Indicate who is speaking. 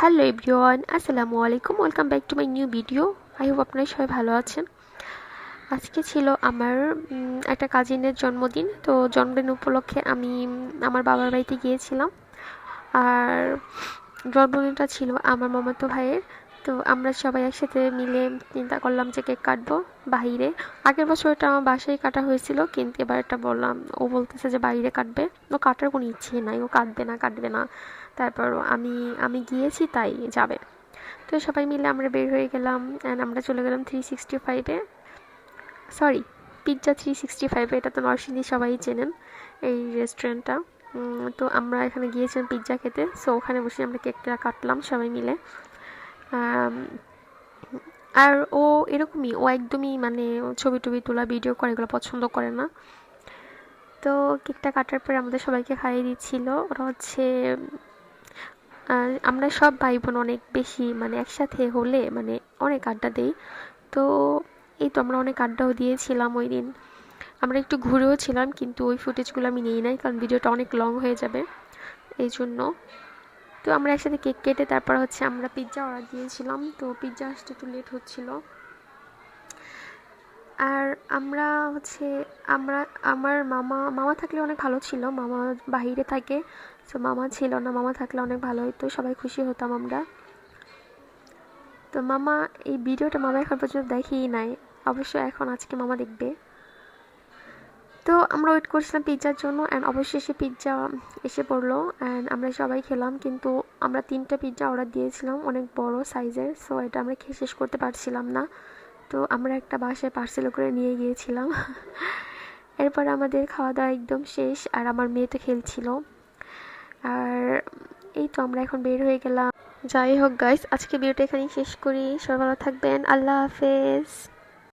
Speaker 1: Hello everyone, আসসালামু আলাইকুম। Welcome back to my new video. I hope আপনারা সবাই ভালো আছেন। আজকে ছিল আমার একটা কাজিনের জন্মদিন। তো জন্মদিন উপলক্ষে আমি আমার বাবার বাড়িতে গিয়েছিলাম। আর জন্মদিনটা ছিল আমার মামাতো ভাইয়ের। তো আমরা সবাই একসাথে মিলে চিন্তা করলাম যে কেক কাটবো বাহিরে। আগের বছর এটা আমার বাসায় কাটা হয়েছিল, কিন্তু এবার এটা বললাম, ও বলতেছে যে বাইরে কাটবে। ও কাটার কোনো ইচ্ছে নাই, ও কাটবে না। তারপর আমি আমি গিয়েছি তাই যাবে। তো সবাই মিলে আমরা বের হয়ে গেলাম অ্যান্ড আমরা চলে গেলাম 365-এ, সরি, পিৎজা 365। এটা তো নরসিংদী সবাই চেনেন এই রেস্টুরেন্টটা। তো আমরা এখানে গিয়েছিলাম পিৎজা খেতে। সো ওখানে বসে আমরা কেকটা কাটলাম সবাই মিলে। আম, আর ও এরকমই, ও একদমই মানে ছবি টবি তোলা, ভিডিও করে এগুলো পছন্দ করে না। তো কেকটা কাটার পরে আমাদের সবাইকে খাইয়ে দিচ্ছিল। ওরা হচ্ছে আমরা সব ভাই বোন অনেক বেশি মানে একসাথে হলে মানে অনেক আড্ডা দেই। তো এই তো আমরা অনেক আড্ডাও দিয়েছিলাম ওই দিন। আমরা একটু ঘুরেও ছিলাম, কিন্তু ওই ফুটেজগুলো আমি নিই নাই, কারণ ভিডিওটা অনেক লং হয়ে যাবে এই জন্য। তো আমরা একসাথে কেক কেটে তারপর হচ্ছে আমরা পিৎজা অর্ডার দিয়েছিলাম। তো পিৎজা আসতে একটু লেট হচ্ছিল। আর আমরা হচ্ছে আমরা আমার মামা মামা থাকলে অনেক ভালো ছিল। মামা বাহিরে থাকে, তো মামা ছিল না। মামা থাকলে অনেক ভালো হতো, সবাই খুশি হতাম আমরা। তো মামা, এই ভিডিওটা মামা এখন পর্যন্ত দেখেই নাই। অবশ্য এখন আজকে মামা দেখবে। তো আমরা ওয়েট করছিলাম পিৎজার জন্য অ্যান্ড অবশেষে পিৎজা এসে পড়লো অ্যান্ড আমরা সবাই খেলাম। কিন্তু আমরা 3টা পিৎজা অর্ডার দিয়েছিলাম, অনেক বড় সাইজের। সো এটা আমরা খেয়ে শেষ করতে পারছিলাম না। তো আমরা একটা বাসায় পার্সেল করে নিয়ে গিয়েছিলাম। এরপর আমাদের খাওয়া দাওয়া একদম শেষ, আর আমার মেয়ে তো খেলছিল। আর এই তো আমরা এখন বের হয়ে গেলাম। যাই হোক গাইস, আজকে ভিডিওটা এখানেই শেষ করি। সবাই ভালো থাকবেন, আল্লাহ হাফেজ।